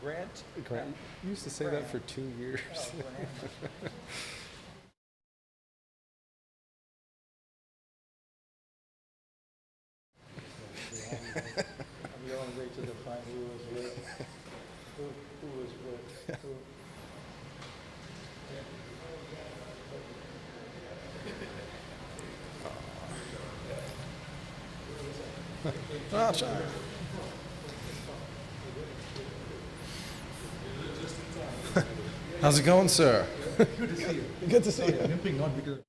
Grant? Grant. You used to say that for 2 years. Oh, Grant. I'm going way to define who was with. Who was with who. Oh, sorry. How's it going, sir? Good to see you. Good to see you. I'm limping not because.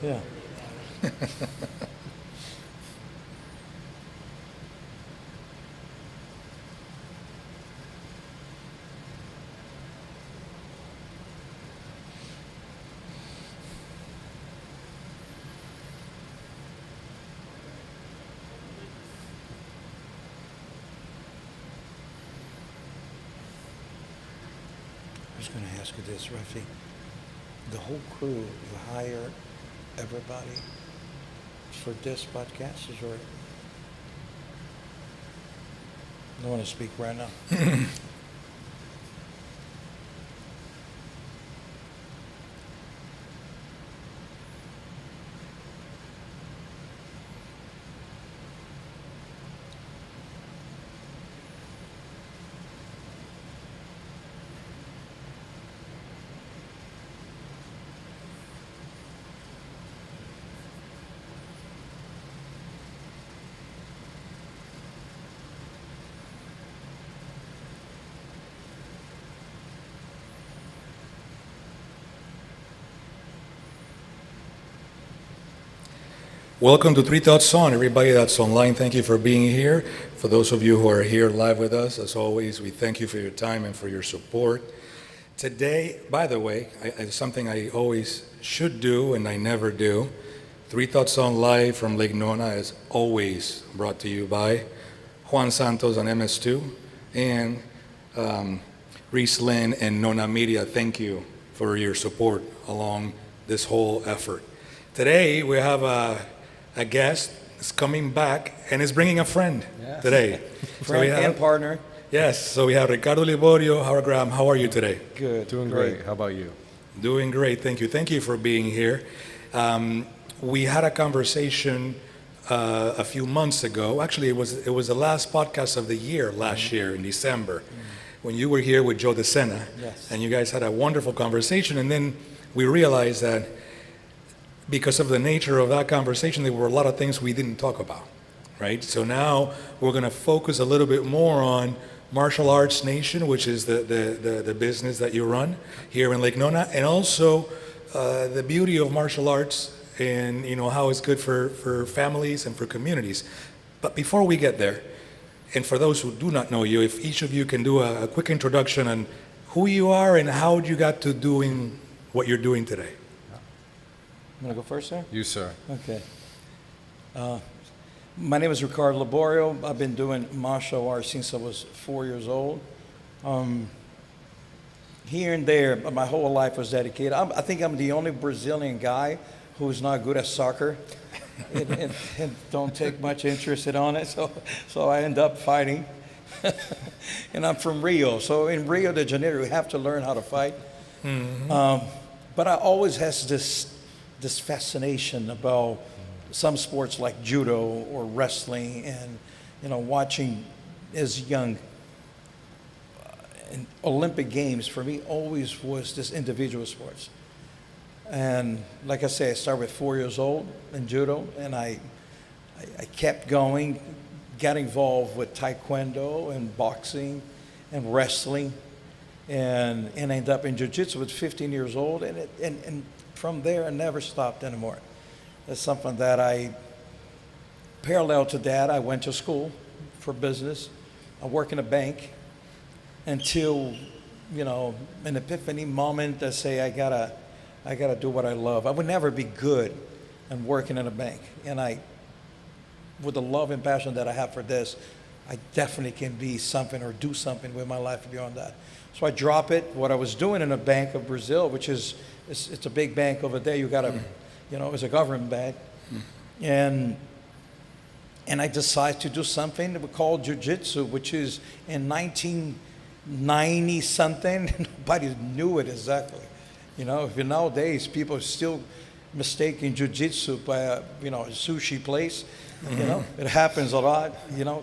Yeah. I was going to ask you this, Rafi. The whole crew, you hire everybody for this podcast, or I don't want to speak right now? Welcome to Three Thoughts On, everybody that's online. Thank you for being here. For those of you who are here live with us, as always, we thank you for your time and for your support. Today, by the way, it's something I always should do and I never do. Three Thoughts on Live from Lake Nona is always brought to you by Juan Santos on MS2 and Reese Lynn and Nona Media. Thank you for your support along this whole effort. Today, we have a guest that's coming back and is bringing a friend today. Friend and partner. Yes, so we have Ricardo Liborio. Graham, how are you today? Good. Doing great. How about you? Doing great, thank you. Thank you for being here. We had a conversation a few months ago. Actually, it was the last podcast of the year last year in December, when you were here with Joe DeSena. Yes. And you guys had a wonderful conversation. And then we realized that because of the nature of that conversation, there were a lot of things we didn't talk about, right? So now we're going to focus a little bit more on Martial Arts Nation, which is the business that you run here in Lake Nona, and also the beauty of martial arts and how it's good for families and for communities. But before we get there, and for those who do not know you, if each of you can do a quick introduction on who you are and how you got to doing what you're doing today. You want to go first, sir? You, sir. Okay. My name is Ricardo Liborio. I've been doing martial arts since I was 4 years old. Here and there, but my whole life was dedicated. I think I'm the only Brazilian guy who's not good at soccer and don't take much interest in it, so I end up fighting. And I'm from Rio, so in Rio de Janeiro, you have to learn how to fight. Mm-hmm. But I always has this fascination about some sports like judo or wrestling, and watching as young. And Olympic Games for me always was this individual sports. And like I say, I started with 4 years old in judo, and I kept going, got involved with taekwondo and boxing and wrestling, and ended up in jiu-jitsu at 15 years old, and from there I never stopped anymore. That's something that parallel to that, I went to school for business. I work in a bank until, an epiphany moment to say I gotta do what I love. I would never be good in working in a bank. And with the love and passion that I have for this, I definitely can be something or do something with my life beyond that. So I drop it. What I was doing in a bank of Brazil, which is, it's a big bank over there. You gotta, it's a government bank. And I decided to do something that we call Jiu-Jitsu, which is in 1990 something. Nobody knew it exactly. If nowadays people are still mistaking Jiu-Jitsu by a sushi place. It happens a lot.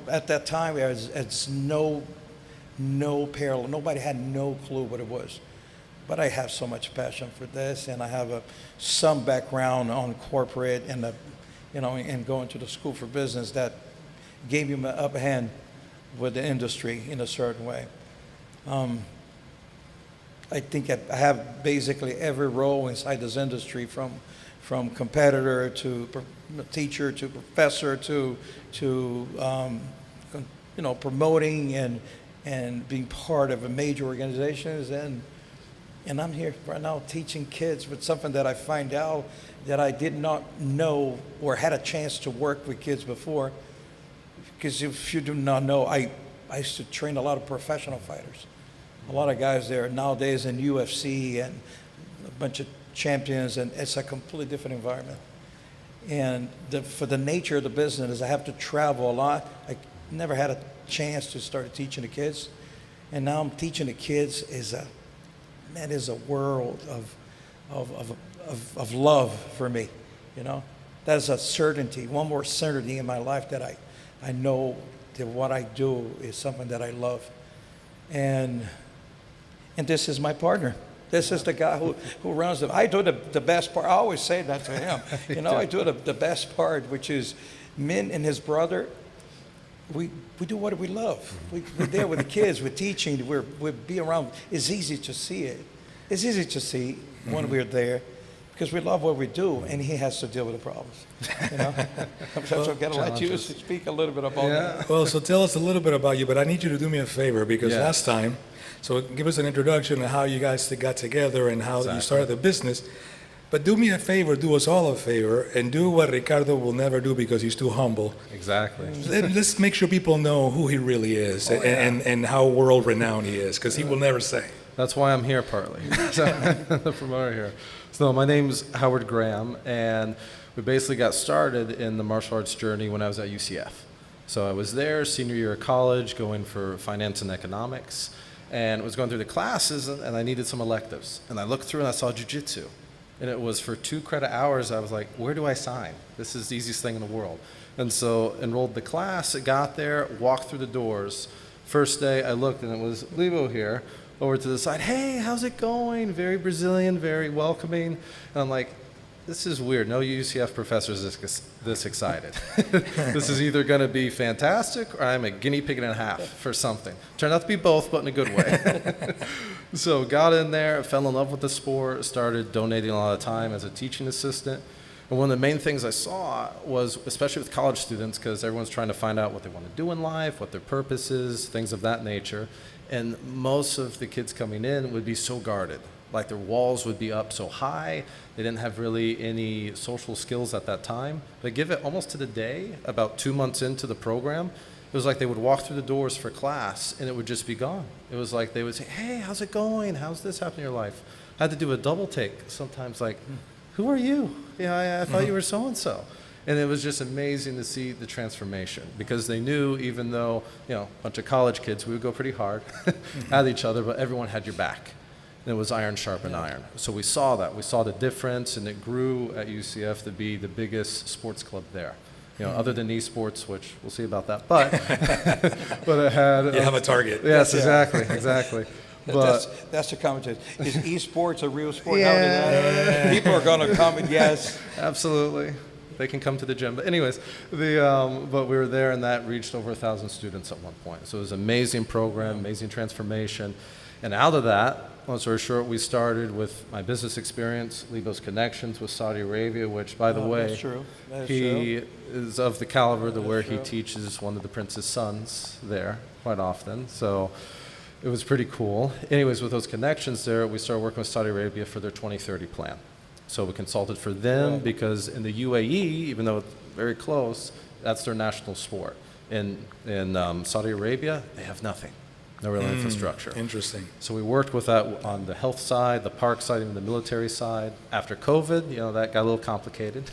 At that time, it's no parallel. Nobody had no clue what it was. But I have so much passion for this, and I have some background on corporate and and going to the school for business that gave me my upper hand with the industry in a certain way. I think I have basically every role inside this industry, from competitor to teacher to professor to promoting and being part of a major organizations, and I'm here right now teaching kids with something that I find out that I did not know or had a chance to work with kids before. Because if you do not know, I used to train a lot of professional fighters. A lot of guys there nowadays in UFC and a bunch of champions, and it's a completely different environment. And for the nature of the business, I have to travel a lot. I never had a chance to start teaching the kids, and now I'm teaching the kids is a world of love for me. That's a certainty, one more certainty in my life that I know that what I do is something that I love, and this is my partner. This is the guy who runs them. I do the best part. I always say that to him. I do the best part, which is Min and his brother. We do what we love. We're there with the kids. We're teaching. We're be around. It's easy to see it. It's easy to see when we're there. because we love what we do, and he has to deal with the problems, you know? So I've got to let you challenges. speak a little bit about that. Well, so tell us a little bit about you, but I need you to do me a favor because Yes. last time, so give us an introduction of how you guys got together and how you Exactly. started the business. But do me a favor, do us all a favor, and do what Ricardo will never do because he's too humble. Exactly. Let's make sure people know who he really is and how world-renowned he is, because he will never say. That's why I'm here partly. So, the promoter here. So my name's Howard Graham, and we basically got started in the martial arts journey when I was at UCF. So I was there, senior year of college, going for finance and economics, and was going through the classes, and I needed some electives. And I looked through and I saw Jiu-Jitsu. And it was for 2 credit hours. I was like, where do I sign? This is the easiest thing in the world. And so enrolled the class, got there, walked through the doors. First day I looked and it was Libo here, over to the side. Hey, how's it going? Very Brazilian, very welcoming. And I'm like, this is weird. No UCF professor is this excited. This is either going to be fantastic or I'm a guinea pig and a half for something. Turned out to be both, but in a good way. So got in there, fell in love with the sport, started donating a lot of time as a teaching assistant. And one of the main things I saw was, especially with college students, because everyone's trying to find out what they want to do in life, what their purpose is, things of that nature. And most of the kids coming in would be so guarded. Like their walls would be up so high. They didn't have really any social skills at that time. But give it almost to the day, about 2 months into the program, it was like they would walk through the doors for class and it would just be gone. It was like they would say, hey, how's it going? How's this happening in your life? I had to do a double take sometimes, like, who are you? Yeah, I thought you were so-and-so. And it was just amazing to see the transformation because they knew, even though, you know, a bunch of college kids, we would go pretty hard at each other, but everyone had your back. And it was iron sharpened iron. So we saw that. We saw the difference, and it grew at UCF to be the biggest sports club there. You know, other than esports, which we'll see about that, but but it had. You have a target. Yes, exactly. But That's the competition. Is esports a real sport? People are going to come and yes. absolutely, they can come to the gym. But anyways, but we were there, and that reached over 1,000 students at one point. So it was an amazing program, amazing transformation, and out of that, long story short, we started with my business experience, Libo's connections with Saudi Arabia, which, by the way, That's true. That's he true. is of the caliber to where he true. teaches one of the prince's sons there quite often. So it was pretty cool. Anyways, with those connections there, we started working with Saudi Arabia for their 2030 plan. So we consulted for them Right. because in the UAE, even though it's very close, that's their national sport. In Saudi Arabia, they have nothing, no real infrastructure. Interesting. So we worked with that on the health side, the park side, even the military side. After COVID, you know, that got a little complicated.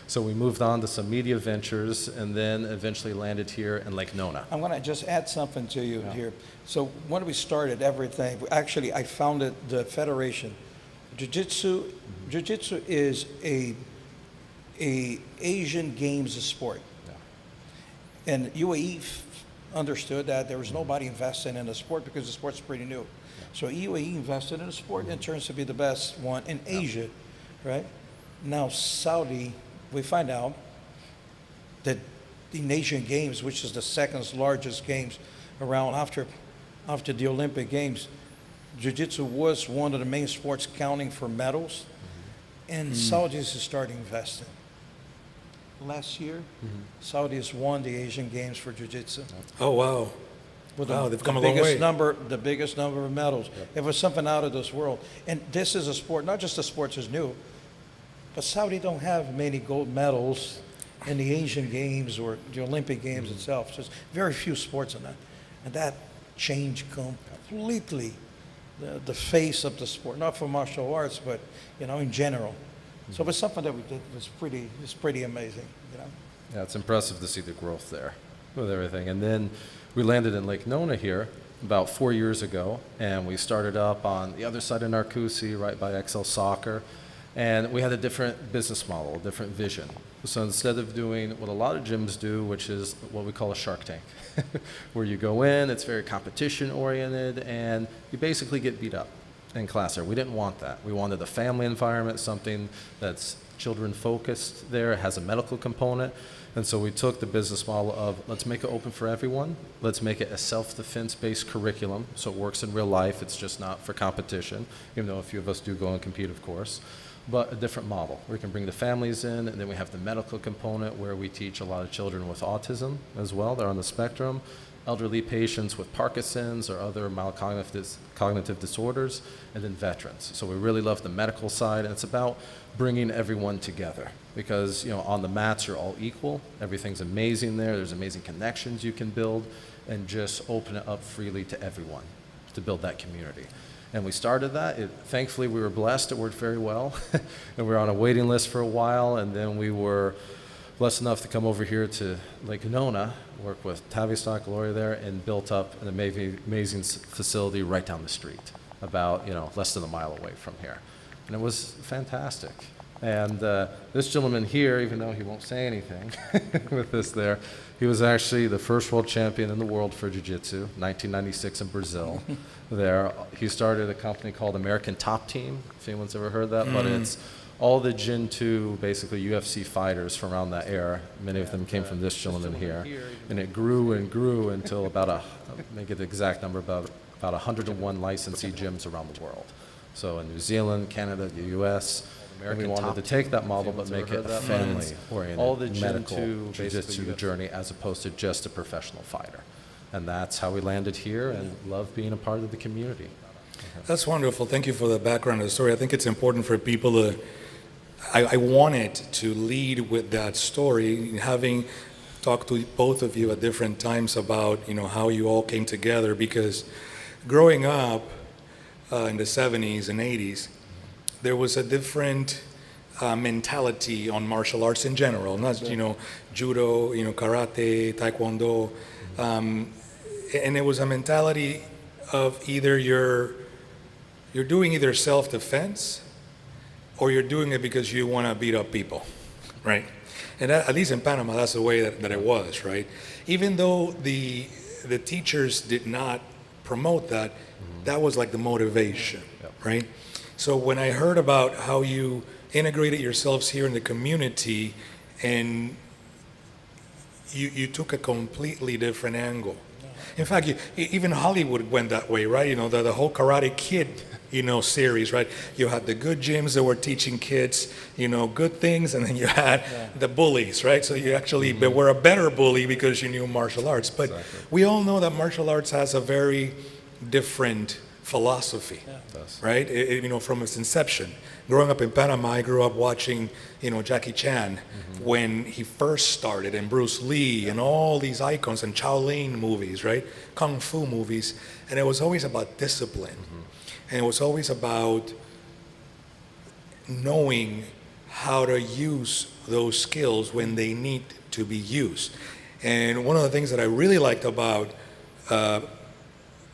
So we moved on to some media ventures and then eventually landed here in Lake Nona. I'm going to just add something to you here. So when we started everything, actually I founded the federation. Jiu-Jitsu is a Asian games sport. And UAE understood that there was nobody investing in the sport because the sport's pretty new. So UAE invested in the sport and turns to be the best one in Asia, right? Now Saudi, we find out that the Asian Games, which is the second largest games around after the Olympic Games, Jiu-Jitsu was one of the main sports counting for medals, and Saudis is starting investing. Last year, Saudis won the Asian Games for Jiu-Jitsu. Oh, wow. With Wow, they've come a the long way. the biggest number of medals. It was something out of this world. And this is a sport, not just the sports is new, but Saudi don't have many gold medals in the Asian Games or the Olympic Games itself. So there's very few sports in that. And that changed completely the face of the sport, not for martial arts, but, you know, in general. So it was something that we did was pretty amazing, you know. Yeah, it's impressive to see the growth there with everything. And then we landed in Lake Nona here about 4 years ago, and we started up on the other side of Narcoossee, right by XL Soccer. And we had a different business model, a different vision. So instead of doing what a lot of gyms do, which is what we call a Shark Tank, where you go in, it's very competition oriented, and you basically get beat up in class there. We didn't want that. We wanted a family environment, something that's children focused there. It has a medical component. And so we took the business model of let's make it open for everyone. Let's make it a self-defense based curriculum so it works in real life. It's just not for competition, even though a few of us do go and compete, of course. but a different model. We can bring the families in, and then we have the medical component where we teach a lot of children with autism as well. They're on the spectrum, elderly patients with Parkinson's or other mild cognitive disorders, and then veterans. So we really love the medical side, and it's about bringing everyone together because, on the mats you're all equal. Everything's amazing there. There's amazing connections you can build, and just open it up freely to everyone to build that community. And we started that. Thankfully, we were blessed. It worked very well. And we were on a waiting list for a while, and then we were blessed enough to come over here to Lake Nona, work with Tavistock, Gloria there, and built up an amazing facility right down the street, about less than a mile away from here. And it was fantastic. And this gentleman here, even though he won't say anything with this there, he was actually the first world champion in the world for Jiu-Jitsu, 1996 in Brazil. There, he started a company called American Top Team, if anyone's ever heard that, but it's all the Gen 2, basically UFC fighters from around that era. Many of them came from this gentleman here. And it grew and grew until about I'll make it the exact number, about 101 licensee gyms around the world. So in New Zealand, Canada, the US, and we wanted to take that model but make it a family-oriented medical jiu-jitsu journey as opposed to just a professional fighter. And that's how we landed here, and love being a part of the community. That's wonderful. Thank you for the background of the story. I think it's important for people to, I wanted to lead with that story, having talked to both of you at different times about, how you all came together, because growing up in the 70s and 80s, there was a different mentality on martial arts in general, not, judo, karate, taekwondo, and it was a mentality of either you're doing either self-defense or you're doing it because you want to beat up people, right? And that, at least in Panama, that's the way that it was, right? Even though the teachers did not promote that, that was like the motivation, right? So when I heard about how you integrated yourselves here in the community and you took a completely different angle. In fact, even Hollywood went that way, right? The whole Karate Kid, series, right? You had the good gyms that were teaching kids, good things, and then you had the bullies, right? So you actually were a better bully because you knew martial arts. But we all know that martial arts has a very different philosophy, right? From its inception. Growing up in Panama, I grew up watching, Jackie Chan when he first started, and Bruce Lee, and all these icons, and Shaolin movies, right? Kung Fu movies, and it was always about discipline, and it was always about knowing how to use those skills when they need to be used. And one of the things that I really liked about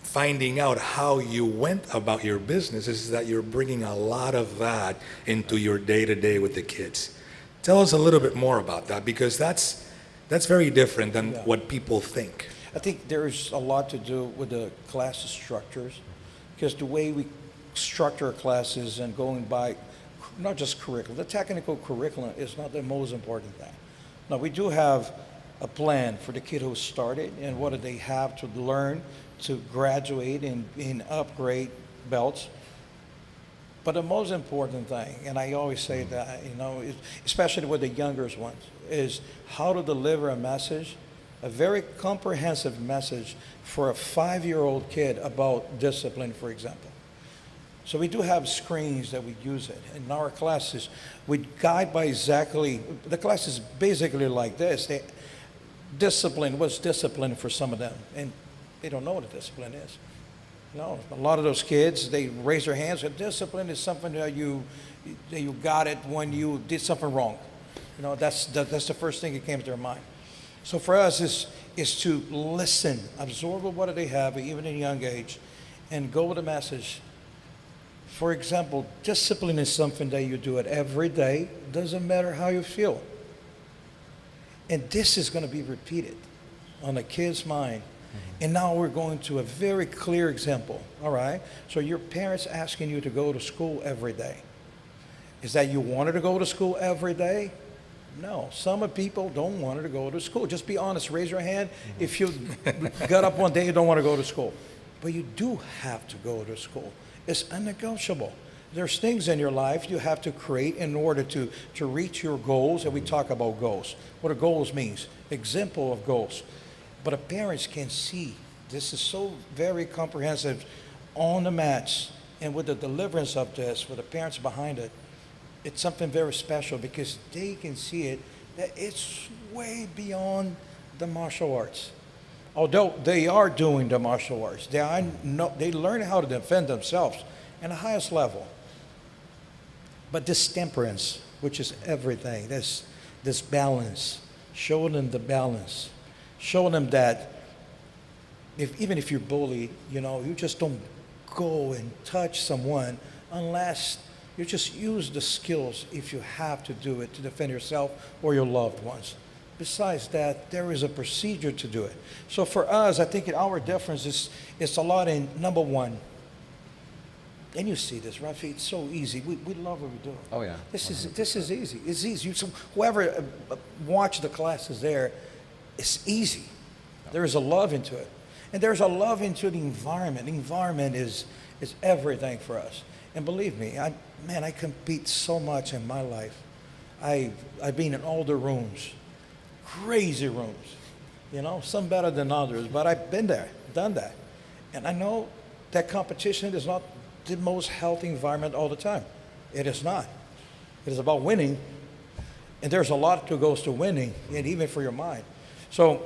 finding out how you went about your business is that you're bringing a lot of that into your day-to-day with the kids. Tell us a little bit more about that, because that's very different than what people think. I think there's a lot to do with the class structures, because the way we structure our classes and going by not just curriculum, the technical curriculum is not the most important thing. Now, we do have a plan for the kid who started and what do they have to learn to graduate and upgrade belts. But the most important thing, and I always say that, especially with the younger ones, is how to deliver a message, a very comprehensive message for a 5-year-old kid about discipline, for example. So we do have screens that we use it. In our classes, we guide by exactly, the class is basically like this. Discipline, what's discipline for some of them? And they don't know what a discipline is. A lot of those kids, they raise their hands, and discipline is something that you got it when you did something wrong. That's the first thing that came to their mind. So for us, is to listen, absorb what they have, even at a young age, and go with the message. For example, discipline is something that you do it every day, doesn't matter how you feel. And this is going to be repeated on a kid's mind. And now we're going to a very clear example, all right? So your parents asking you to go to school every day. Is that you wanted to go to school every day? No, some people don't want to go to school. Just be honest, raise your hand if you got up one day you don't want to go to school. But you do have to go to school. It's unnegotiable. There's things in your life you have to create in order to reach your goals, and we talk about goals. What a goals means, example of goals. But a parents can see, this is so very comprehensive on the mats, and with the deliverance of this, with the parents behind it, it's something very special because they can see it, that it's way beyond the martial arts. Although they are doing the martial arts, they learn how to defend themselves in the highest level. But this temperance, which is everything, this balance, show them the balance. Show them that even if you're bullied, you just don't go and touch someone unless you just use the skills if you have to do it to defend yourself or your loved ones. Besides that, there is a procedure to do it. So for us, I think our difference is a lot in number one. And you see this, Rafi, it's so easy. We love what we do. Oh, yeah. This is easy. It's easy. So whoever watched the classes there, it's easy. There is a love into it. And there's a love into the environment. The environment is everything for us. And believe me, I compete so much in my life. I've been in all the rooms, crazy rooms, some better than others, but I've been there, done that. And I know that competition is not the most healthy environment all the time. It is not. It is about winning, and there's a lot that goes to winning, and even for your mind. So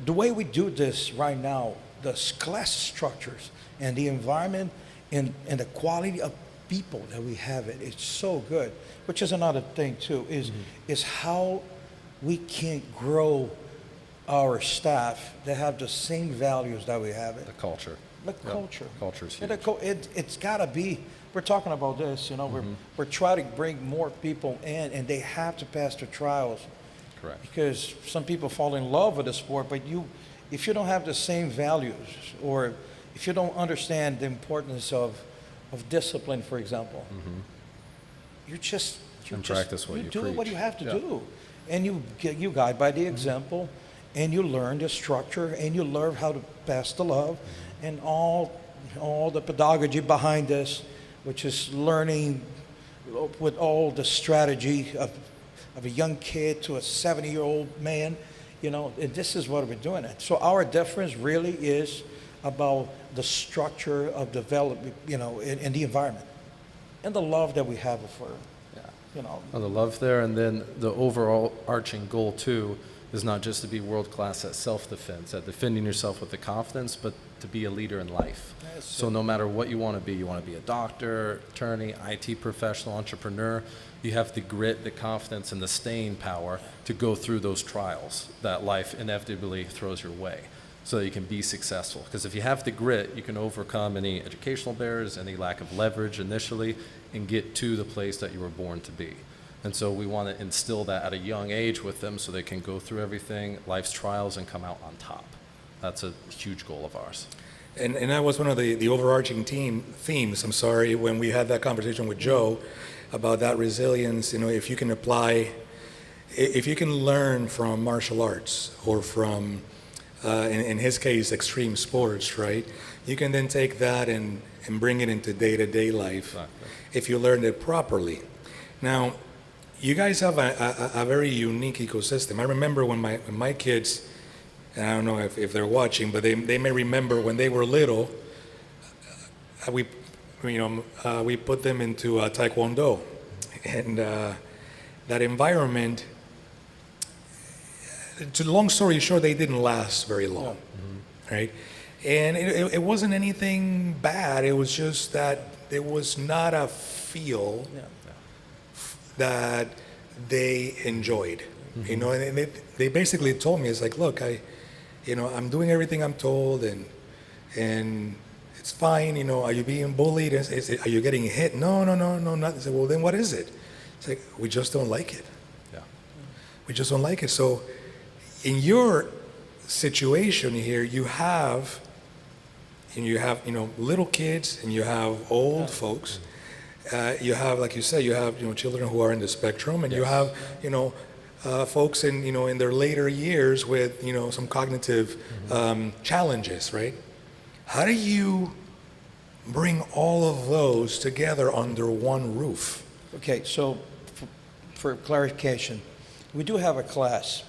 the way we do this right now, the class structures and the environment and the quality of people that we have, it's so good. Which is another thing too, is how we can grow our staff that have the same values that we have it. The culture. The culture. Culture is huge. And it's got to be, we're talking about this, we're trying to bring more people in, and they have to pass the trials. Correct. Because some people fall in love with the sport, but if you don't have the same values, or if you don't understand the importance of discipline, for example, you practice what you do preach. what you have to Yeah. do, and you guide by the example, and you learn the structure, and you learn how to pass the love, and all the pedagogy behind this, which is learning with all the strategy of a young kid to a 70-year-old man, and this is what we're doing it. So our difference really is about the structure of development, in the environment, and the love that we have for, Oh, the love there, and then the overall arching goal too is not just to be world class at self-defense, at defending yourself with the confidence, but to be a leader in life. Yes, So no matter what you want to be a doctor, attorney, IT professional, entrepreneur, you have the grit, the confidence, and the staying power to go through those trials that life inevitably throws your way, so that you can be successful. Because if you have the grit, you can overcome any educational barriers, any lack of leverage initially, and get to the place that you were born to be. And so we want to instill that at a young age with them so they can go through everything, life's trials, and come out on top. That's a huge goal of ours. And that was one of the overarching themes, when we had that conversation with Joe about that resilience. If you can learn from martial arts, or from, in his case, extreme sports, right? You can then take that and bring it into day-to-day life. Exactly. If you learn it properly. Now, you guys have a very unique ecosystem. I remember when my kids, and I don't know if they're watching, but they may remember when they were little, we put them into Taekwondo. And that environment, to long story short, they didn't last very long, right? And it wasn't anything bad. It was just that there was not a feel that they enjoyed, and they basically told me, it's like, look, I'm doing everything I'm told, and it's fine, are you being bullied? Are you getting hit? No, not. I said, well, then what is it? It's like, we just don't like it. Yeah. We just don't like it. So in your situation here, you have little kids, and you have old folks. You have, like you said, you have children who are in the spectrum, and you have folks in their later years with some cognitive challenges, right? How do you bring all of those together under one roof? Okay, so for clarification, we do have a class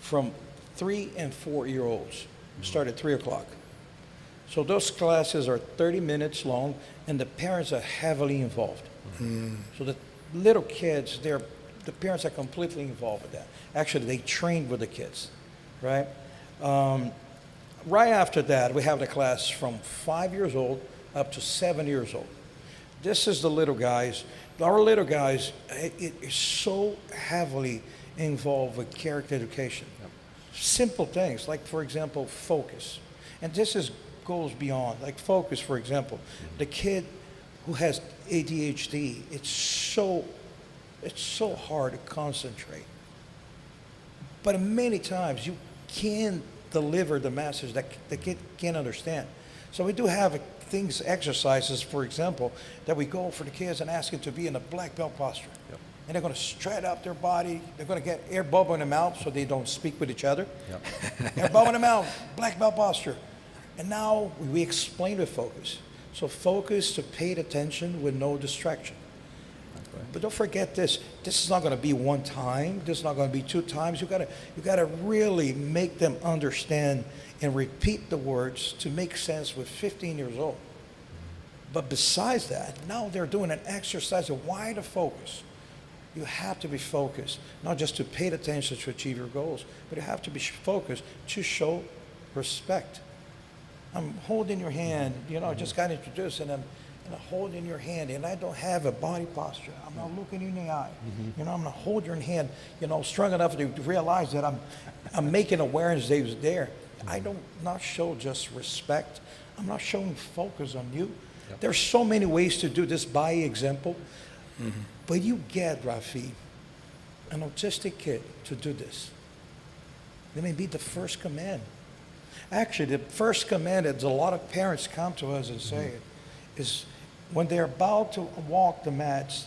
from 3 and 4-year-olds, start at 3 o'clock. So those classes are 30 minutes long, and the parents are heavily involved. So the little kids, the parents are completely involved with that. Actually, they train with the kids, right? Right after that, we have the class from 5 years old up to 7 years old. This is the little guys. Our little guys, it is so heavily involved with character education. Simple things, like, for example, focus. And this goes beyond, like focus, for example. The kid who has ADHD, it's so hard to concentrate. But many times you can't deliver the message that the kid can't understand. So we do have exercises, for example, that we go for the kids and ask them to be in a black belt posture. Yep. And they're going to straight out their body. They're going to get air bubble in their mouth so they don't speak with each other. Yep. Air bubble in the mouth, black belt posture. And now we explain the focus. So focus to paid attention with no distraction. But don't forget this. This is not going to be one time. This is not going to be 2 times. You gotta really make them understand and repeat the words to make sense with 15 years old. But besides that, now they're doing an exercise of why the focus. You have to be focused, not just to pay attention to achieve your goals, but you have to be focused to show respect. I'm holding your hand, I just got introduced, and I'm holding your hand, and I don't have a body posture. I'm not looking in the eye. I'm gonna hold your hand, strong enough to realize that I'm making awareness that he was there. I don't not show just respect. I'm not showing focus on you. Yep. There's so many ways to do this by example, but you get, Rafi, an autistic kid to do this. That may be the first command. Actually, the first command that a lot of parents come to us and say is when they're about to walk the mats,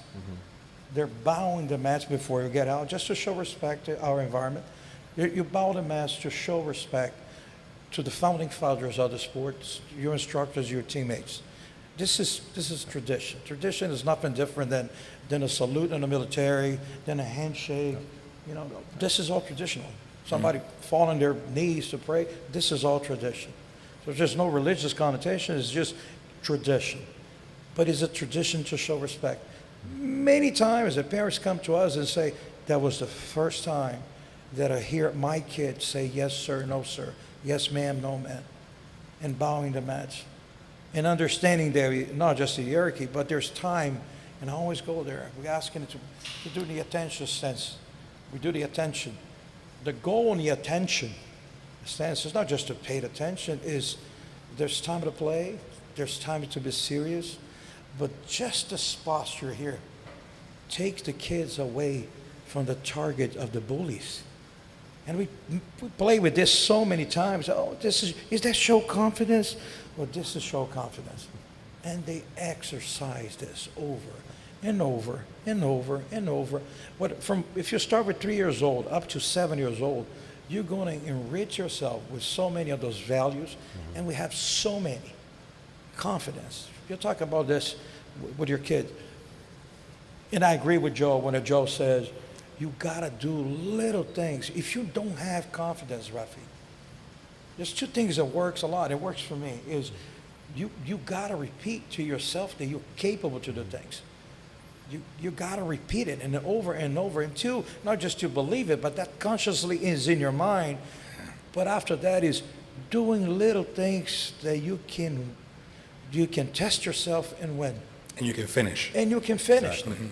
they're bowing the mats before you get out, just to show respect to our environment. You bow the mats to show respect to the founding fathers of the sports, your instructors, your teammates. This is tradition. Tradition is nothing different than a salute in the military, than a handshake. This is all traditional. Somebody fall on their knees to pray. This is all tradition. So there's no religious connotation. It's just tradition. But is it tradition to show respect? Many times the parents come to us and say, that was the first time that I hear my kid say, yes, sir, no, sir. Yes, ma'am, no, ma'am. And bowing the mats. And understanding that not just the hierarchy, but there's time. And I always go there. We ask him to do the attention stance. We do the attention. The goal in the attention stance is not just to pay attention, is there's time to play, there's time to be serious, but just this posture here takes the kids away from the target of the bullies. And we play with this so many times. Oh, is that show confidence? Well, this is show confidence. And they exercise this over and over and over and over. If you start with 3 years old up to 7 years old, you're going to enrich yourself with so many of those values, and we have so many. Confidence. You talk about this with your kid. And I agree with Joe when Joe says, you gotta do little things. If you don't have confidence, Rafi, there's 2 things that works a lot. It works for me, is you gotta repeat to yourself that you're capable to do things. You gotta repeat it and over until, not just to believe it, but that consciously is in your mind. But after that is doing little things that you can test yourself and win. And you can finish. And you can finish. Exactly.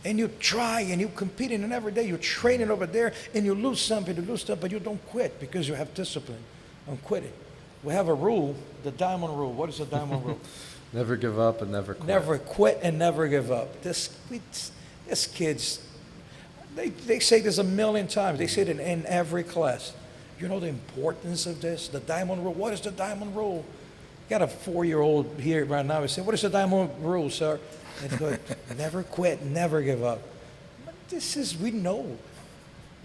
And you try and you compete, and every day you're training over there, and you lose something, but you don't quit because you have discipline on quitting. We have a rule, the diamond rule. What is the diamond rule? Never give up and never quit. Never quit and never give up. This kids, they say this a million times. They say it in every class. You know the importance of this, the diamond rule. What is the diamond rule? Got a 4-year-old here right now. I say, what is the diamond rule, sir? And go, never quit, never give up. But we know.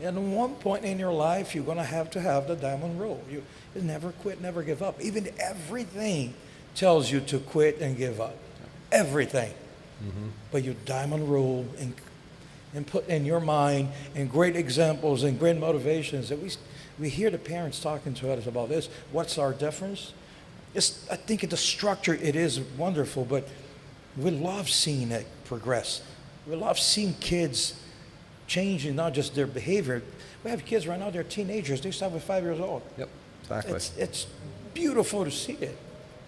And at one point in your life, you're going to have the diamond rule. You never quit, never give up. Even everything tells you to quit and give up. Everything. Mm-hmm. But your diamond rule and put in your mind and great examples and great motivations that we hear the parents talking to us about this. What's our difference? I think the structure, it is wonderful, but we love seeing it progress. We love seeing kids changing, not just their behavior. We have kids right now, they're teenagers. They start with 5 years old. Yep, exactly. It's beautiful to see it.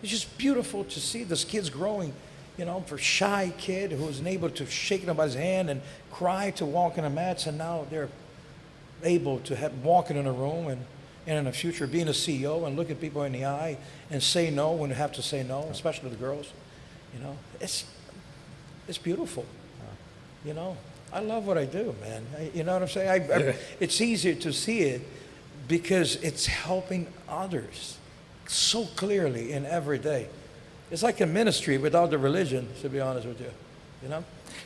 It's just beautiful to see this kids growing. For shy kid who was able to shake nobody's hand and cry to walk in the mats, and now they're able to walk in a room and in the future being a CEO and look at people in the eye and say no when you have to say no, especially the girls. It's beautiful. I love what I do, man. You know what I'm saying? It's easier to see it because it's helping others so clearly in every day. It's like a ministry without the religion, to be honest with you.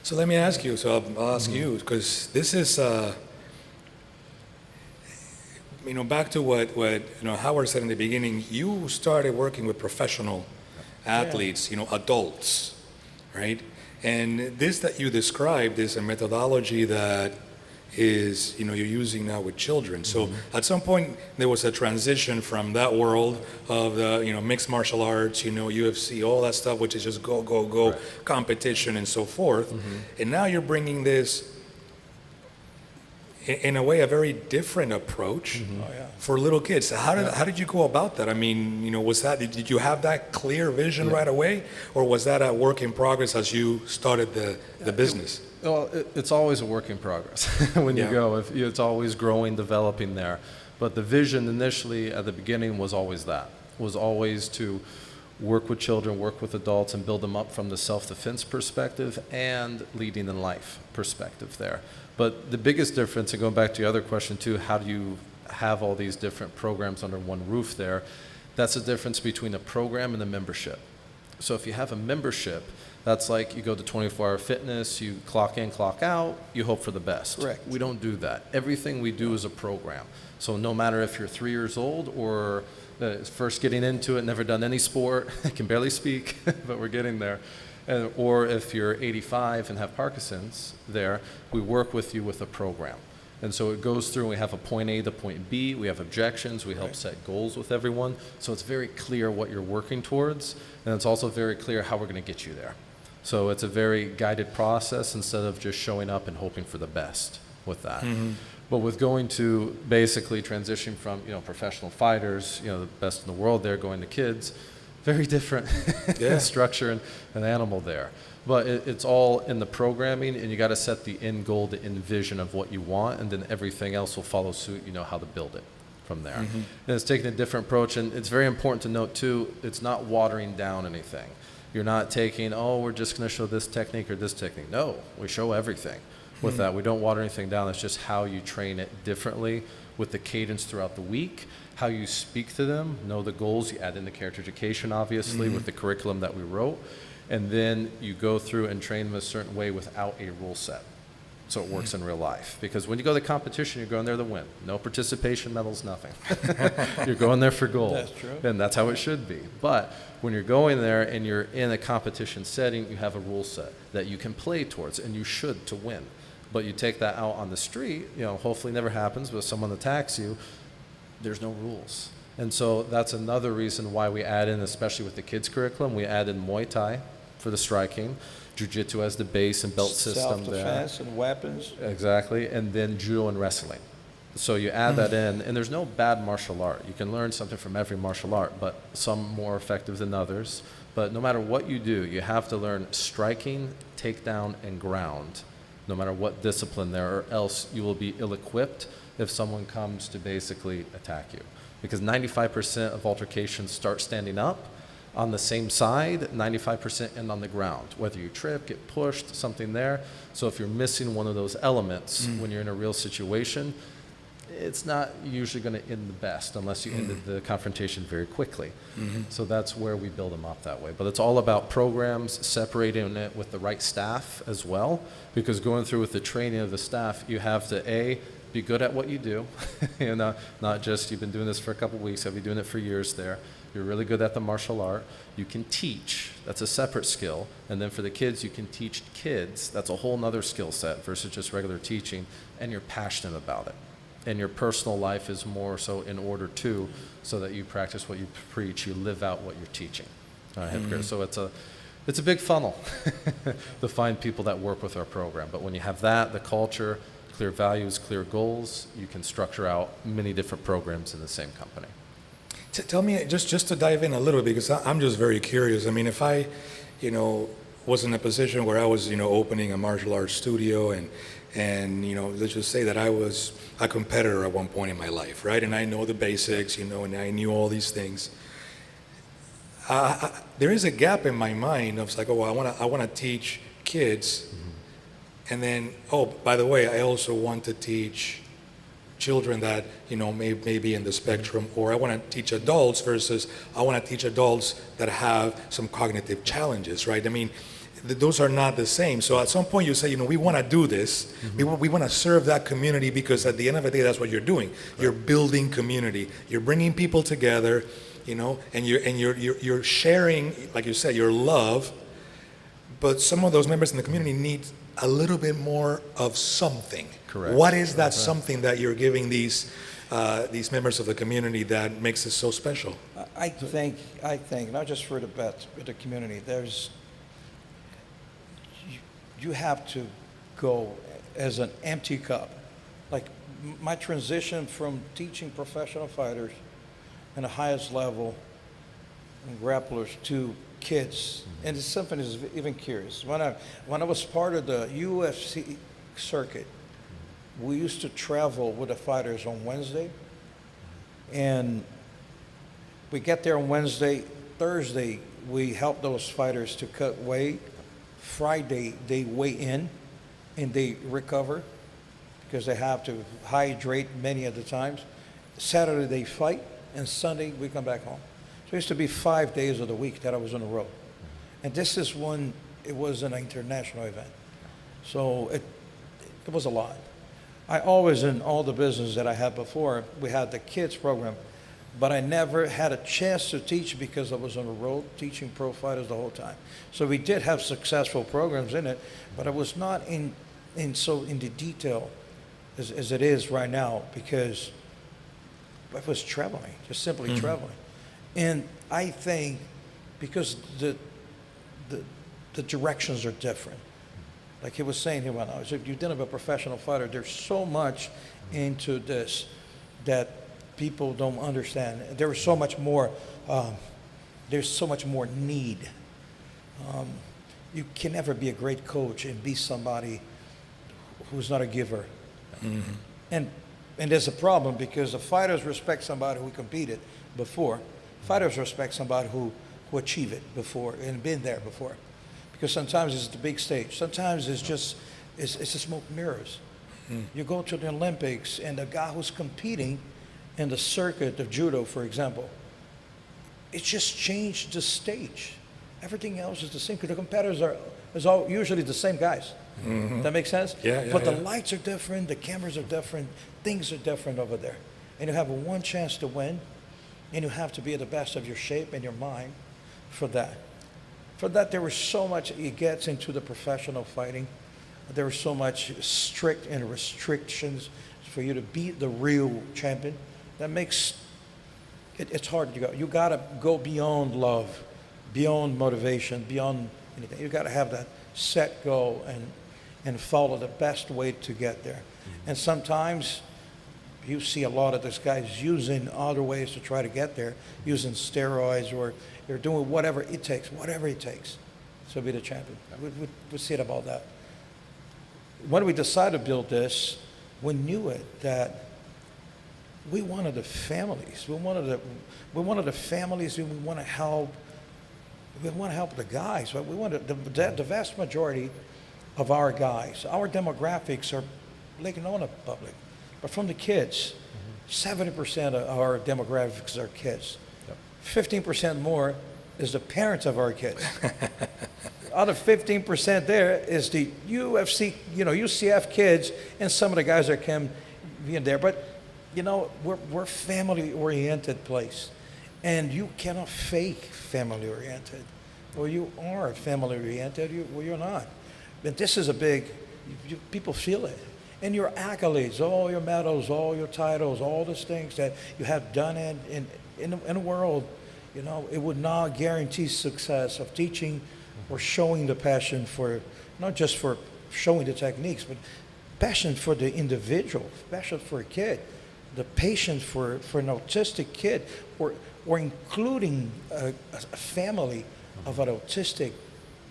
So let me ask you, I'll ask you, because this is, back to what Howard said in the beginning, you started working with professional athletes, adults, right? And this that you described is a methodology that is, you're using now with children. So at some point, there was a transition from that world of the, mixed martial arts, UFC, all that stuff, which is just go, Right. competition and so forth. And now you're bringing this, in a way, a very different approach for little kids. So how did you go about that? I mean, did you have that clear vision right away? Or was that a work in progress as you started the business? Well, it's always a work in progress when you go. It's always growing, developing there. But the vision initially at the beginning was always to work with children, work with adults, and build them up from the self-defense perspective and leading in life perspective there. But the biggest difference, and going back to your other question too, how do you have all these different programs under one roof there? That's the difference between a program and a membership. So if you have a membership, that's like you go to 24-hour fitness, you clock in, clock out, you hope for the best. Correct. We don't do that. Everything we do is a program. So no matter if you're 3 years old or first getting into it, never done any sport, can barely speak, but we're getting there. Or if you're 85 and have Parkinson's there, we work with you with a program. And so it goes through, and we have a point A to point B, we have objections, we help set goals with everyone. So it's very clear what you're working towards, and it's also very clear how we're going to get you there. So it's a very guided process instead of just showing up and hoping for the best with that. But with going to basically transitioning from, professional fighters, the best in the world there, going to kids, very different structure and animal there. But it's all in the programming, and you got to set the end goal, the end vision of what you want, and then everything else will follow suit. You know how to build it from there. And it's taking a different approach, and it's very important to note too, it's not watering down anything. You're not taking, we're just going to show this technique or this technique. No, we show everything with that. We don't water anything down. It's just how you train it differently with the cadence throughout the week, how you speak to them, know the goals. You add in the character education, obviously, with the curriculum that we wrote. And then you go through and train them a certain way without a rule set. So it works in real life. Because when you go to the competition, you're going there to win. No participation medals, nothing. You're going there for gold. That's true. And that's how it should be. But when you're going there and you're in a competition setting, you have a rule set that you can play towards, and you should to win. But you take that out on the street, hopefully never happens, but if someone attacks you, there's no rules. And so that's another reason why we add in, especially with the kids curriculum, we add in Muay Thai for the striking, Jiu-Jitsu as the base and belt system there. Self-defense and weapons. Exactly, and then judo and wrestling. So you add that in, and there's no bad martial art. You can learn something from every martial art, but some more effective than others. But no matter what you do, you have to learn striking, takedown, and ground, no matter what discipline there, or else you will be ill-equipped if someone comes to basically attack you. Because 95% of altercations start standing up on the same side, 95% end on the ground, whether you trip, get pushed, something there. So if you're missing one of those elements when you're in a real situation, it's not usually going to end the best unless you ended the confrontation very quickly. So that's where we build them up that way. But it's all about programs, separating it with the right staff as well, because going through with the training of the staff, you have to, be good at what you do, not just you've been doing this for a couple of weeks, have you doing it for years there. You're really good at the martial art. You can teach. That's a separate skill. And then for the kids, you can teach kids. That's a whole nother skill set versus just regular teaching. And you're passionate about it. And your personal life is more so in order too, so that you practice what you preach. You live out what you're teaching. So it's a big funnel to find people that work with our program. But when you have that, the culture, clear values, clear goals, you can structure out many different programs in the same company. Tell me, just to dive in a little bit, because I'm just very curious. I mean, if I, was in a position where I was, opening a martial arts studio and let's just say that I was a competitor at one point in my life, right? And I know the basics, and I knew all these things. There is a gap in my mind of like, I want to teach kids, and then, by the way, I also want to teach children that may be in the spectrum, or I want to teach adults versus I want to teach adults that have some cognitive challenges, right? I mean, those are not the same. So at some point you say, we want to do this. We want to serve that community, because at the end of the day, that's what you're doing. Right. You're building community. You're bringing people together, and you're sharing, like you said, your love. But some of those members in the community need a little bit more of something. Correct. What is that something that you're giving these members of the community that makes it so special? I think not just for the community, you have to go as an empty cup. Like my transition from teaching professional fighters in the highest level and grapplers to kids, and it's something that's even curious. When I was part of the UFC circuit, we used to travel with the fighters on Wednesday, and we get there on Wednesday. Thursday, we help those fighters to cut weight. Friday, they weigh in and they recover because they have to hydrate many of the times. Saturday, they fight, and Sunday, we come back home. So it used to be 5 days of the week that I was on the road. And this is when it was an international event. So it was a lot. I always, in all the business that I had before, we had the kids program, but I never had a chance to teach because I was on the road teaching pro fighters the whole time. So we did have successful programs in it, but I was not in the detail as it is right now, because I was traveling, just simply traveling. And I think because the directions are different. Like he was saying here, when I was, if you're dealing with a professional fighter, there's so much into this that people don't understand. There's so much more need. You can never be a great coach and be somebody who's not a giver. And there's a problem, because the fighters respect somebody who competed before. Fighters respect somebody who achieved it before and been there before. Because sometimes it's the big stage. Sometimes it's just a smoke and mirrors. You go to the Olympics, and the guy who's competing in the circuit of judo, for example, it just changed the stage. Everything else is the same, because the competitors are all usually the same guys. That makes sense? Yeah, but the lights are different, the cameras are different, things are different over there. And you have one chance to win, and you have to be at the best of your shape and your mind for that. For that, there was so much, it gets into the professional fighting. There was so much strict and restrictions for you to beat the real champion. That makes it's hard to go. You got to go beyond love, beyond motivation, beyond anything. You got to have that set goal and follow the best way to get there. And sometimes you see a lot of these guys using other ways to try to get there, using steroids, or they're doing whatever it takes to be the champion. We see it about that. When we decided to build this, we knew it that we wanted the families. We wanted the families, and we want to help. We want to help the guys. Right? We wanted the vast majority of our guys. Our demographics are Lake Nona public, but from the kids, 70% of our demographics are kids. 15% more is the parents of our kids. Other 15% there is the UFC, UCF kids, and some of the guys that came in there. But we're family-oriented place, And you cannot fake family oriented. Or you are family oriented, or you're not. But this is a big, people feel it. And your accolades, all your medals, all your titles, all those things that you have done in the world, you know, it would not guarantee success of teaching or showing the passion for, not just for showing the techniques, but passion for the individual, passion for a kid, the patience for an autistic kid, or including a family of an autistic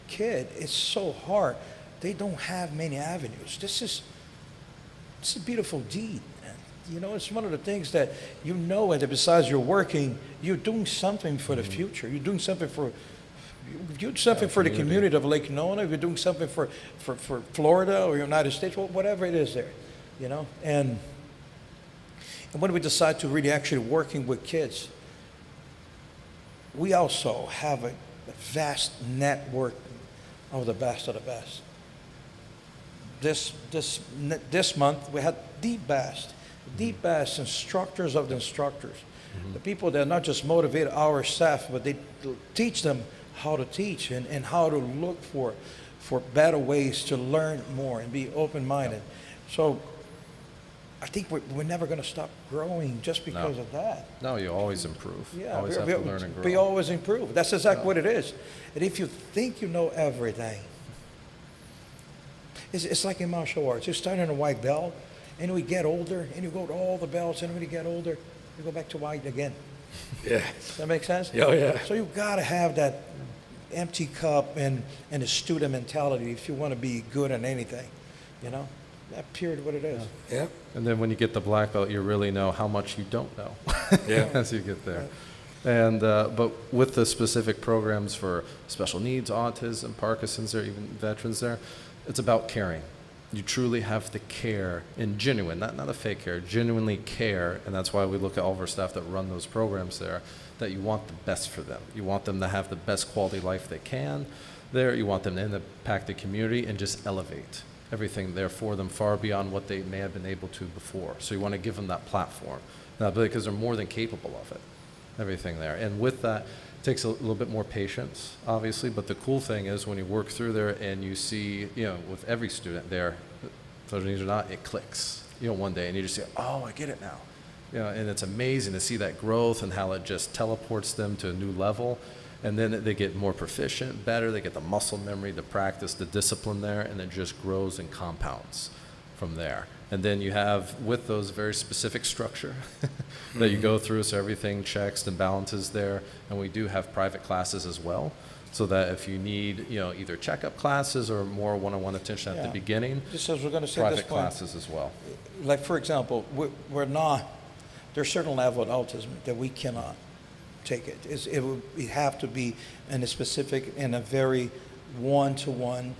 kid. It's so hard. They don't have many avenues. It's a beautiful deed. You know, it's one of the things that you know, and that besides you're working, you're doing something for the future. You're doing something for the community of Lake Nona. You're doing something for Florida or United States, whatever it is there, you know. And when we decide to really actually working with kids, we also have a vast network of the best of the best. This month we had the best instructors of the instructors. The people that not just motivate our staff, but they teach them how to teach and how to look for better ways to learn more and be open-minded. So I think we're never going to stop growing just because of that. No, you always improve. Yeah, always have to learn and grow. we always improve. That's exactly what it is. And if you think you know everything, it's like in martial arts. You start in a white belt, and we get older, and you go to all the belts, and when you get older, you go back to white again. Yeah. Does that make sense? Oh, yeah. So you've got to have that empty cup and a student mentality if you want to be good at anything, you know? That period what it is. Yeah. And then when you get the black belt, you really know how much you don't know Yeah. as you get there. And but with the specific programs for special needs, autism, Parkinson's, or even veterans there, it's about caring. You truly have to care and genuine, not a fake care, genuinely care. And that's why we look at all of our staff that run those programs there, that you want the best for them. You want them to have the best quality life they can there. You want them to impact the community and just elevate everything there for them far beyond what they may have been able to before. So you want to give them that platform because they're more than capable of it, everything there. And with that, it takes a little bit more patience, obviously, but the cool thing is when you work through there and you see, you know, with every student there, special needs or not, it clicks, you know, one day, and you just say, oh, I get it now. You know, and it's amazing to see that growth and how it just teleports them to a new level. And then they get more proficient, better, they get the muscle memory, the practice, the discipline there, and it just grows and compounds from there. And then you have, with those, very specific structure that you go through, so everything checks and balances there. And we do have private classes as well, so that if you need, you know, either checkup classes or more one-on-one attention at the beginning, Just as we're going to say at this private point, classes as well. like for example, we're not, there's a certain level of autism that we cannot take it. It have to be in a specific, in a very one-to-one,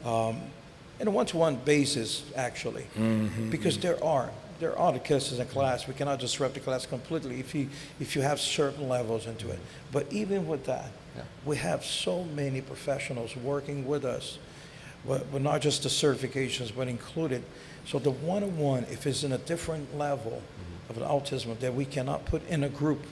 in a one-to-one basis, actually. Because there are the cases in class. We cannot disrupt the class completely if you have certain levels into it. But even with that, we have so many professionals working with us, but not just the certifications, but included. So the one-on-one, if it's in a different level of autism that we cannot put in a group,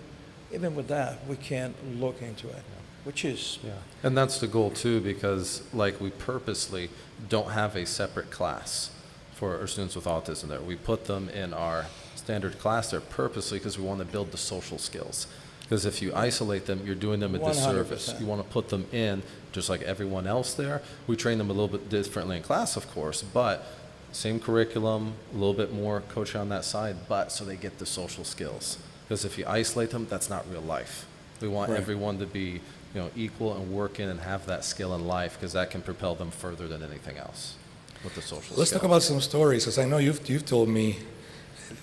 even with that, we can't look into it, which is... Yeah, and that's the goal too, because like we purposely don't have a separate class for our students with autism there. We put them in our standard class there purposely because we want to build the social skills. Because if you isolate them, you're doing them a disservice. 100%. You want to put them in just like everyone else there. We train them a little bit differently in class, of course, but same curriculum, a little bit more coaching on that side, but so they get the social skills. Because if you isolate them, that's not real life. We want everyone to be, you know, equal and work in and have that skill in life, because that can propel them further than anything else with the social Let's skill. talk about some stories, because I know you've told me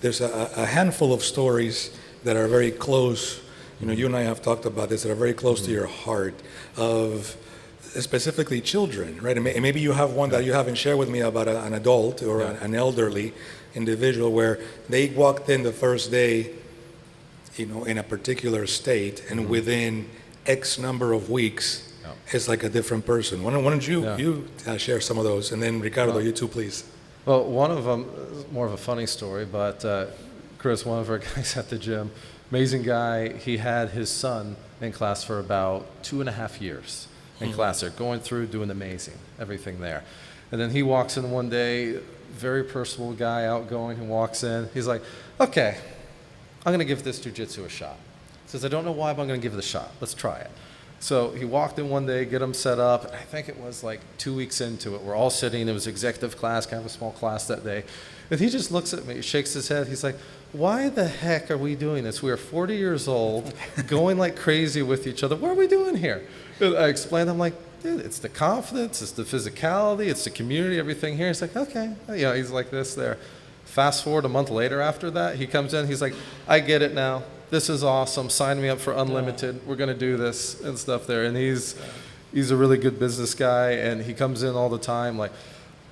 there's a handful of stories that are very close. You know, you and I have talked about this, that are very close to your heart, of specifically children, right? And maybe you have one that you haven't shared with me about an adult or an elderly individual where they walked in the first day, you know, in a particular state, and within X number of weeks, it's like a different person. Why don't you share some of those, and then Ricardo, you too, please. Well, one of them is more of a funny story, but Chris, one of our guys at the gym, Amazing guy. He had his son in class for about 2.5 years in class there, going through, doing amazing, everything there. And then he walks in one day, very personable guy, outgoing, he walks in. He's like, okay, I'm going to give this jiu-jitsu a shot. He says, I don't know why, but I'm going to give it a shot. Let's try it. So he walked in one day, get him set up. And I think it was like 2 weeks into it. We're all sitting. It was executive class, kind of a small class that day. And he just looks at me, shakes his head. He's like, why the heck are we doing this? We are 40 years old, going like crazy with each other. What are we doing here? And I explained, I'm like, dude, it's the confidence, it's the physicality, it's the community, everything here. He's like, okay. You know, he's like this there. Fast forward a month later after that, he comes in, he's like, I get it now. This is awesome. Sign me up for unlimited. We're going to do this and stuff there. And he's a really good business guy, and he comes in all the time like,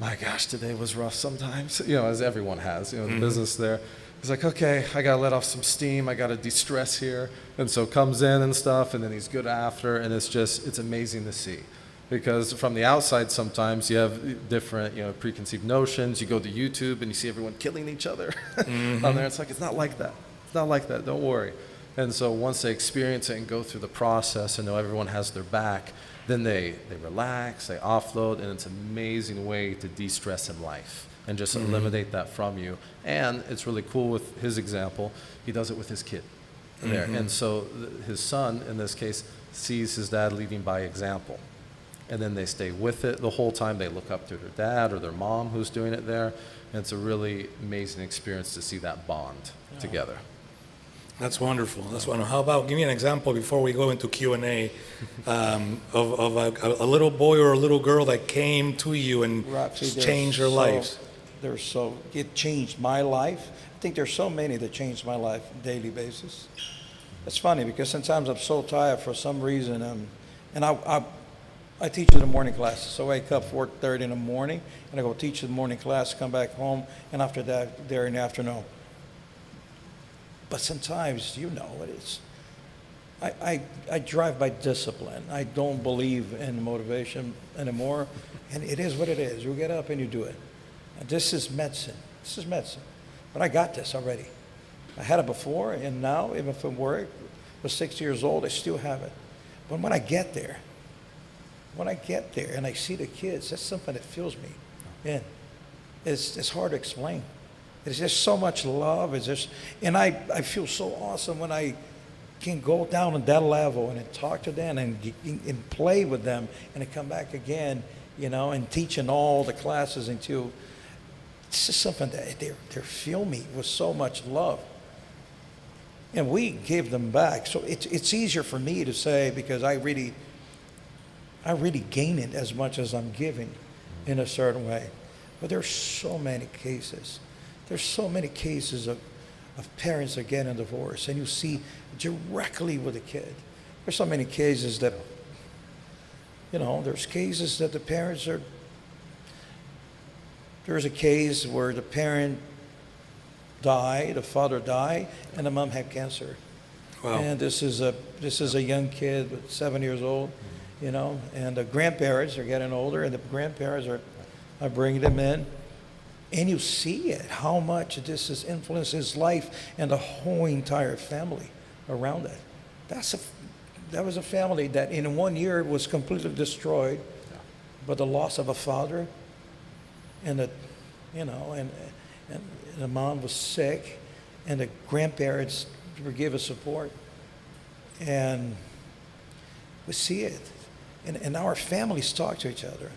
my gosh, today was rough sometimes, you know, as everyone has, you know, the business there. He's like, okay, I got to let off some steam. I got to de-stress here. And so comes in and stuff, and then he's good after, and it's amazing to see. Because from the outside, sometimes you have different, you know, preconceived notions. You go to YouTube and you see everyone killing each other on there. It's like, it's not like that. It's not like that. Don't worry. And so once they experience it and go through the process and know everyone has their back, then they relax, they offload, and it's an amazing way to de-stress in life and just eliminate that from you. And it's really cool with his example. He does it with his kid there. And so his son, in this case, sees his dad leading by example. And then they stay with it the whole time. They look up to their dad or their mom who's doing it there. And it's a really amazing experience to see that bond together. That's wonderful. That's wonderful. How about, give me an example before we go into Q&A of a little boy or a little girl that came to you and Roxy, changed their lives. It changed my life. I think there's so many that changed my life on a daily basis. It's funny because sometimes I'm so tired for some reason, and I teach in the morning classes, so I wake up 4:30 in the morning, and I go teach the morning class, come back home, and after that, there in the afternoon. But sometimes, you know, it is. I drive by discipline. I don't believe in motivation anymore, and it is what it is. You get up and you do it. And this is medicine. This is medicine. But I got this already. I had it before, and now, even if I work, was 60 years old, I still have it. But when I get there and I see the kids, that's something that fills me in. It's hard to explain. It's just so much love. And I feel so awesome when I can go down on that level and talk to them and play with them and then come back again, you know, and teach in all the classes until it's just something that they fill me with so much love. And we give them back. So it's easier for me to say because I really gain it as much as I'm giving in a certain way. But there's so many cases. There's so many cases of parents that get a divorce, and you see directly with the kid. There's so many cases that, you know, there's cases that the parents are, there's a case where the parent died, the father died, and the mom had cancer. Wow. And this is a young kid, 7 years old, you know, and the grandparents are getting older, and the grandparents are bringing them in. And you see it, how much this has influenced his life and the whole entire family around it. That was a family that in 1 year was completely destroyed, but the loss of a father, and and the mom was sick, and the grandparents were given support, and we see it, and our families talk to each other.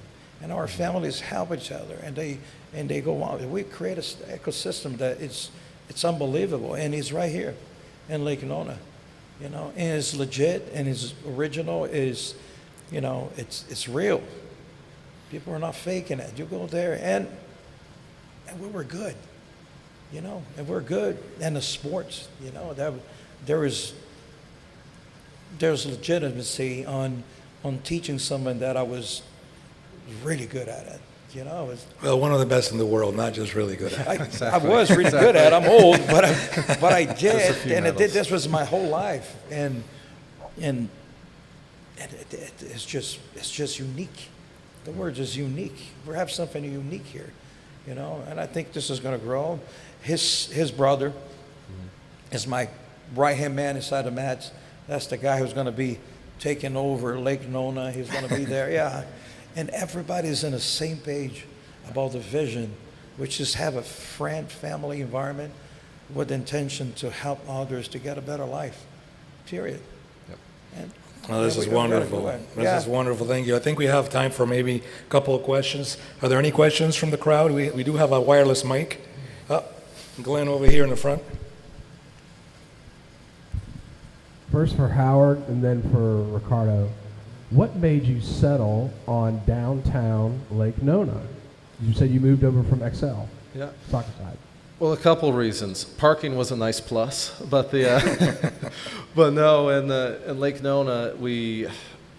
And our families help each other, and they go on. We create an ecosystem that it's unbelievable, and it's right here in Lake Nona, you know. And it's legit, and it's original. It's real. People are not faking it. You go there, and we were good, you know, and we're good. And the sports, you know, that there's legitimacy on teaching someone that I was really good at it, you know. Well, one of the best in the world, not just really good at it. I was really good at it. I'm old, but I did, and this was my whole life, and it's just unique. The word is unique. We have something unique here, you know. And I think this is going to grow. His brother is my right-hand man inside the mats, that's the guy who's going to be taking over Lake Nona. He's going to be there. Yeah. And everybody's on the same page about the vision, which is have a friend, family environment with the intention to help others to get a better life, period. Yep. And Well, this yeah, is we gotta wonderful. go ahead. This Yeah. is wonderful. Thank you. I think we have time for maybe a couple of questions. Are there any questions from the crowd? We do have a wireless mic. Glenn over here in the front. First for Howard and then for Ricardo. What made you settle on downtown Lake Nona? You said you moved over from XL, Yeah. soccer side. Well, a couple reasons. Parking was a nice plus, but but no, in Lake Nona, we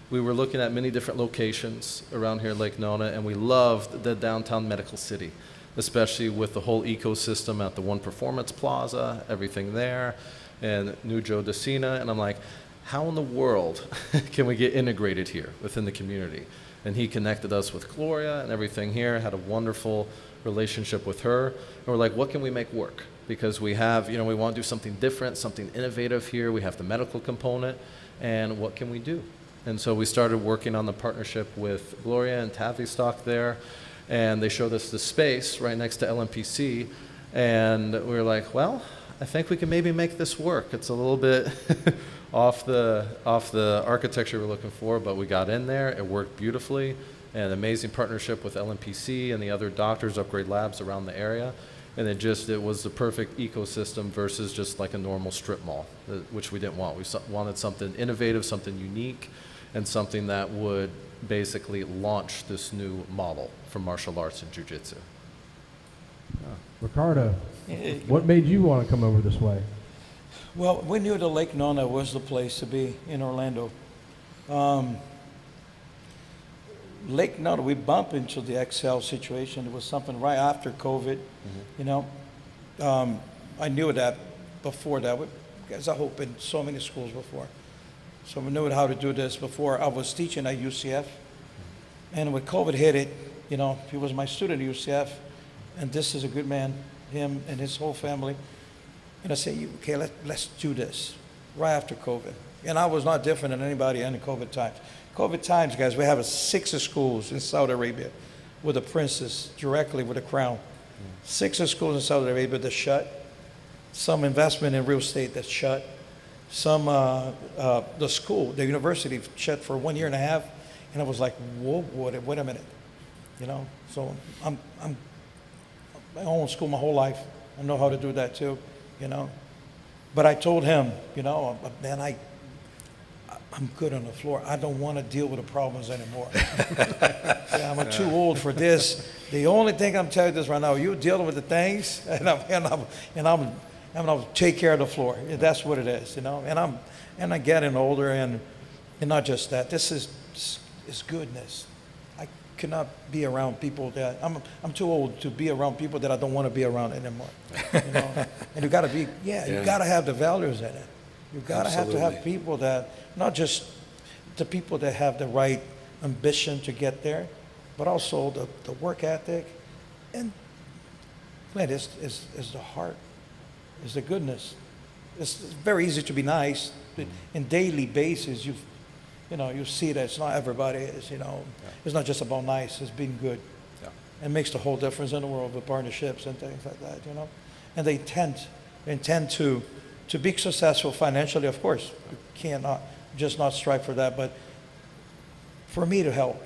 were looking at many different locations around here in Lake Nona, and we loved the downtown medical city, especially with the whole ecosystem at the One Performance Plaza, everything there, and New Joe Decina, and I'm like, how in the world can we get integrated here within the community? And he connected us with Gloria and everything here, had a wonderful relationship with her. And we're like, what can we make work? Because we have, we want to do something different, something innovative here. We have the medical component, and what can we do? And so we started working on the partnership with Gloria and Tavistock there, and they showed us the space right next to LMPC, and we were like, well, I think we can maybe make this work. It's a little bit off the architecture we're looking for, but we got in there. It worked beautifully. An amazing partnership with LMPC and the other doctors, upgrade labs around the area. And it was the perfect ecosystem versus just like a normal strip mall, which we didn't want. We wanted something innovative, something unique, and something that would basically launch this new model for martial arts and jiu-jitsu. Ricardo, what made you want to come over this way? Well, we knew the Lake Nona was the place to be in Orlando. Lake Nona, we bumped into the XL situation. It was something right after COVID, I knew that before that, because I opened so many schools before. So we knew how to do this before. I was teaching at UCF, and when COVID hit it, he was my student at UCF, and this is a good man, him and his whole family. And I said, okay, let's do this right after COVID. And I was not different than anybody in the COVID times. COVID times, guys, we have 6 schools in Saudi Arabia with a princess directly with a crown. 6 schools in Saudi Arabia that's shut. Some investment in real estate that's shut. Some, the university shut for 1.5 years. And I was like, whoa, wait a minute. So I own school my whole life. I know how to do that too. But I told him, man, I'm good on the floor. I don't want to deal with the problems anymore. Yeah, I'm too old for this. The only thing I'm telling you this right now, you dealing with the things, and I'll take care of the floor. That's what it is, And I'm getting older, and not just that. This is goodness. I cannot be around people that I'm too old to be around people that I don't want to be around anymore. And you got to be, you got to have the values in it. You got to have people that, not just the people that have the right ambition to get there, but also the work ethic, and man, it's the heart, it's the goodness. It's very easy to be nice, but in daily basis, you see that it's not everybody is, it's not just about nice, it's being good. Yeah. It makes the whole difference in the world with partnerships and things like that, And they intend to be successful financially, of course. You cannot just not strive for that, but for me to help.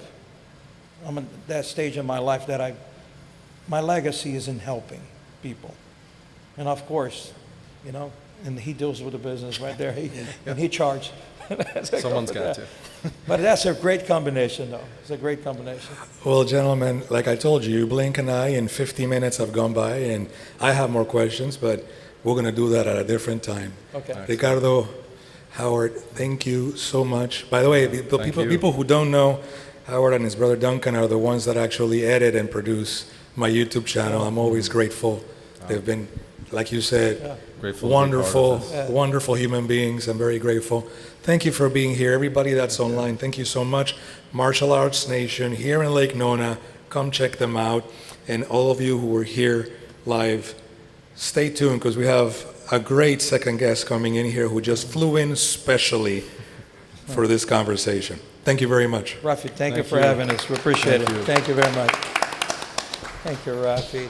I'm at that stage in my life that my legacy is in helping people. And of course, and he deals with the business right there, and he charges. Someone's got to. But that's a great combination, though. It's a great combination. Well, gentlemen, like I told you, you blink an eye and 50 minutes have gone by, and I have more questions, but we're going to do that at a different time. Okay. Right. Ricardo, Howard, thank you so much. By the way, people who don't know, Howard and his brother Duncan are the ones that actually edit and produce my YouTube channel. I'm always grateful. They've been, like you said, Grateful to be part of this. wonderful human beings. I'm very grateful. Thank you for being here. Everybody that's online, thank you so much. Martial Arts Nation here in Lake Nona, come check them out. And all of you who were here live, stay tuned because we have a great second guest coming in here who just flew in specially for this conversation. Thank you very much. Rafi, thank you Thank for you. having us. We appreciate Thank it. you. Thank you very much. Thank you, Rafi.